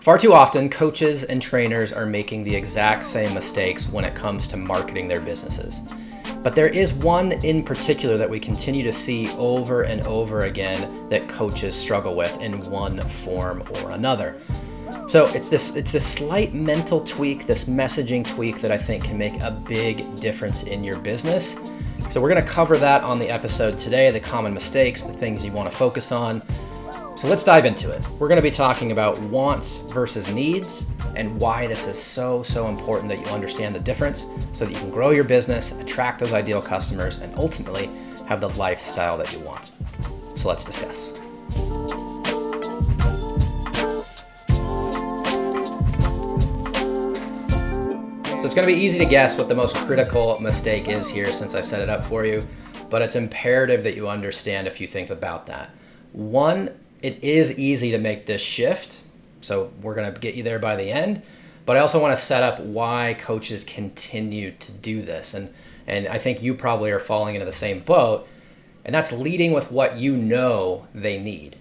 Far too often, coaches and trainers are making the exact same mistakes when it comes to marketing their businesses. But there is one in particular that we continue to see over and over again that coaches struggle with in one form or another. So it's this slight mental tweak, this messaging tweak that I think can make a big difference in your business. So we're going to cover that on the episode today, the common mistakes, the things you want to focus on. So let's dive into it. We're going to be talking about wants versus needs and why this is so important that you understand the difference so that you can grow your business, attract those ideal customers, and ultimately have the lifestyle that you want. So let's discuss. So it's going to be easy to guess what the most critical mistake is here since I set it up for you, but it's imperative that you understand a few things about that. One, it is easy to make this shift, so we're going to get you there by the end, but I also want to set up why coaches continue to do this, and I think you probably are falling into the same boat, and that's leading with what you know they need.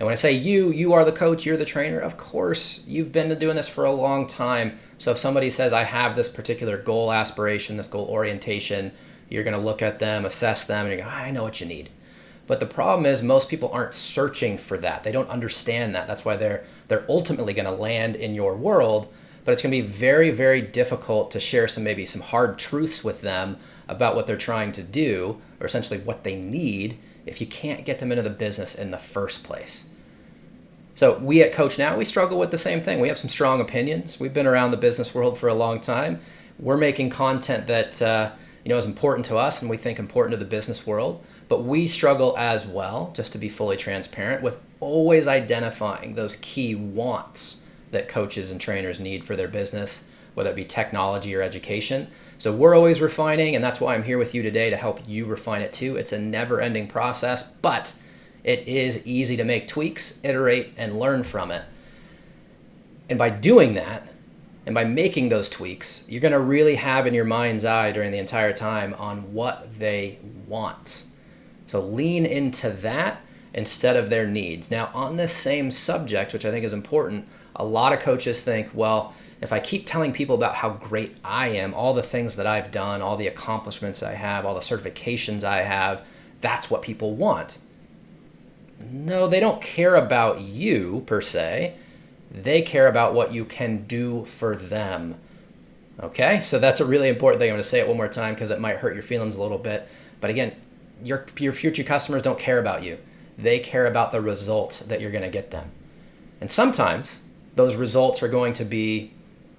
And when I say you are the coach, you're the trainer, of course, you've been doing this for a long time. So if somebody says, I have this particular goal aspiration, this goal orientation, you're going to look at them, assess them, and you go, I know what you need. But the problem is most people aren't searching for that. They don't understand that. That's why they're ultimately going to land in your world, but it's going to be very, very difficult to share maybe some hard truths with them about what they're trying to do, or essentially what they need, if you can't get them into the business in the first place. So we at CoachNow, we struggle with the same thing. We have some strong opinions. We've been around the business world for a long time. We're making content that is important to us and we think important to the business world. But we struggle as well, just to be fully transparent, with always identifying those key wants that coaches and trainers need for their business, whether it be technology or education. So we're always refining, and that's why I'm here with you today to help you refine it too. It's a never-ending process, but it is easy to make tweaks, iterate, and learn from it. And by doing that, and by making those tweaks, you're going to really have in your mind's eye during the entire time on what they want. So lean into that instead of their needs. Now, on this same subject, which I think is important, a lot of coaches think, well, if I keep telling people about how great I am, all the things that I've done, all the accomplishments I have, all the certifications I have, that's what people want. No, they don't care about you per se. They care about what you can do for them. Okay? So that's a really important thing. I'm going to say it one more time because it might hurt your feelings a little bit. But again, your future customers don't care about you. They care about the results that you're going to get them. And sometimes those results are going to be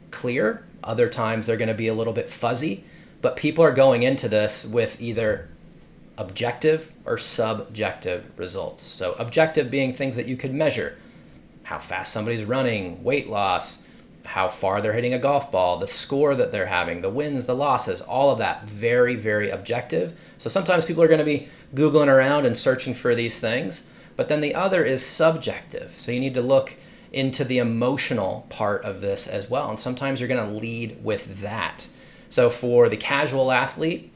clear. Other times they're going to be a little bit fuzzy. But people are going into this with either objective or subjective results. So objective being things that you could measure. How fast somebody's running, weight loss, how far they're hitting a golf ball, the score that they're having, the wins, the losses, all of that, very, very objective. So sometimes people are going to be Googling around and searching for these things. But then the other is subjective. So you need to look into the emotional part of this as well. And sometimes you're going to lead with that. So for the casual athlete,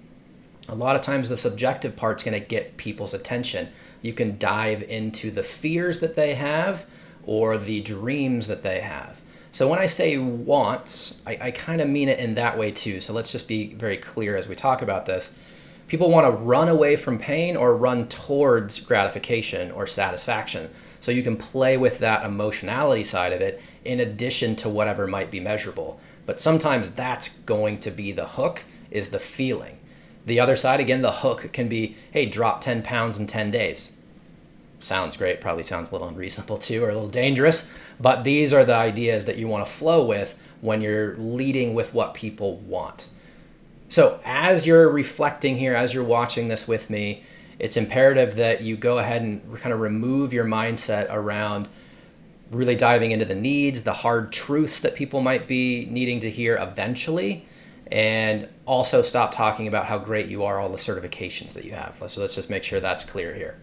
a lot of times the subjective part's going to get people's attention. You can dive into the fears that they have or the dreams that they have. So when I say wants, I kind of mean it in that way too. So let's just be very clear as we talk about this. People want to run away from pain or run towards gratification or satisfaction. So you can play with that emotionality side of it in addition to whatever might be measurable. But sometimes that's going to be the hook, is the feeling. The other side, again, the hook can be, hey, drop 10 pounds in 10 days. Sounds great, probably sounds a little unreasonable too, or a little dangerous, but these are the ideas that you want to flow with when you're leading with what people want. So as you're reflecting here, as you're watching this with me, it's imperative that you go ahead and kind of remove your mindset around really diving into the needs, the hard truths that people might be needing to hear eventually, and also stop talking about how great you are, all the certifications that you have. So let's just make sure that's clear here.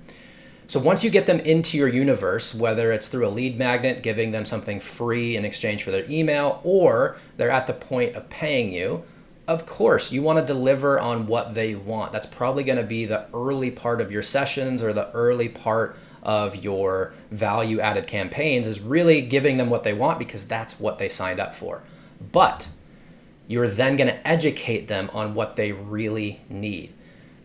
So once you get them into your universe, whether it's through a lead magnet, giving them something free in exchange for their email, or they're at the point of paying you, of course, you want to deliver on what they want. That's probably going to be the early part of your sessions or the early part of your value added campaigns is really giving them what they want because that's what they signed up for. But you're then going to educate them on what they really need.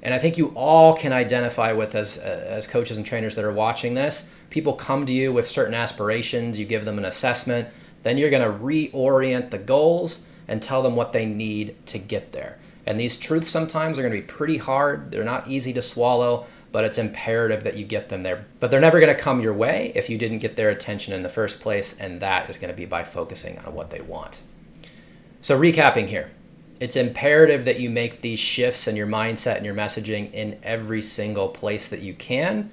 And I think you all can identify with, as coaches and trainers that are watching this, people come to you with certain aspirations, you give them an assessment, then you're going to reorient the goals and tell them what they need to get there. And these truths sometimes are going to be pretty hard. They're not easy to swallow, but it's imperative that you get them there. But they're never going to come your way if you didn't get their attention in the first place, and that is going to be by focusing on what they want. So recapping here, it's imperative that you make these shifts in your mindset and your messaging in every single place that you can.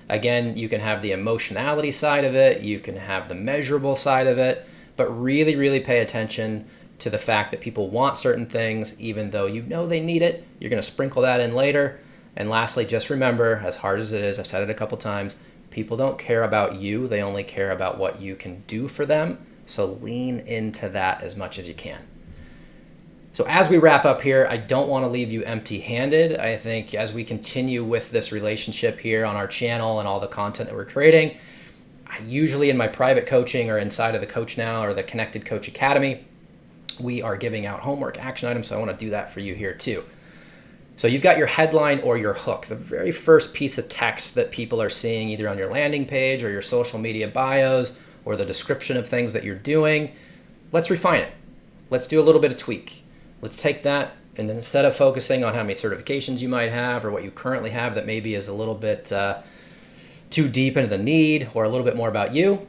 Again, you can have the emotionality side of it, you can have the measurable side of it, but really, really pay attention to the fact that people want certain things, even though you know they need it. You're going to sprinkle that in later. And lastly, just remember, as hard as it is, I've said it a couple times, people don't care about you. They only care about what you can do for them. So lean into that as much as you can. So as we wrap up here, I don't want to leave you empty-handed. I think as we continue with this relationship here on our channel and all the content that we're creating, I usually in my private coaching or inside of the CoachNow or the Connected Coach Academy, we are giving out homework action items, so I want to do that for you here too. So you've got your headline or your hook, the very first piece of text that people are seeing either on your landing page or your social media bios or the description of things that you're doing. Let's refine it. Let's do a little bit of tweak. Let's take that, and instead of focusing on how many certifications you might have or what you currently have that maybe is a little bit too deep into the need or a little bit more about you,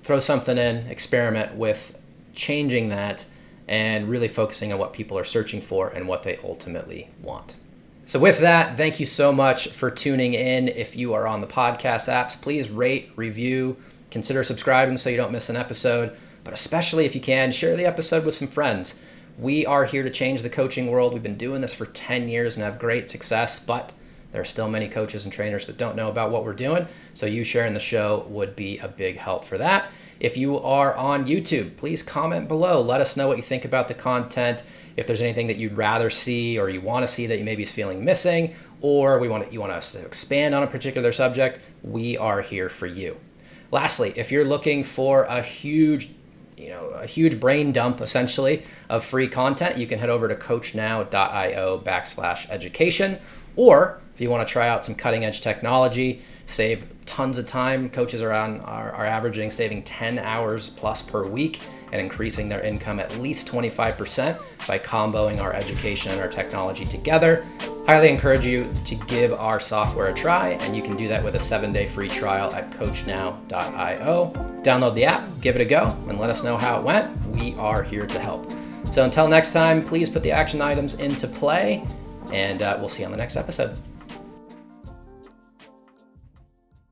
throw something in, experiment with changing that and really focusing on what people are searching for and what they ultimately want. So with that, thank you so much for tuning in. If you are on the podcast apps, please rate, review, consider subscribing so you don't miss an episode, but especially if you can, share the episode with some friends. We are here to change the coaching world. We've been doing this for 10 years and have great success, but there are still many coaches and trainers that don't know about what we're doing, so you sharing the show would be a big help for that. If you are on YouTube, please comment below. Let us know what you think about the content. If there's anything that you'd rather see or you want to see that you maybe is feeling missing, or you want us to expand on a particular subject, we are here for you. Lastly, if you're looking for a huge brain dump, essentially, of free content, you can head over to coachnow.io/education. Or if you want to try out some cutting edge technology, save tons of time. Coaches are averaging saving 10 hours plus per week and increasing their income at least 25% by comboing our education and our technology together. Highly encourage you to give our software a try, and you can do that with a 7-day free trial at coachnow.io. Download the app, give it a go, and let us know how it went. We are here to help. So until next time, please put the action items into play, and we'll see you on the next episode.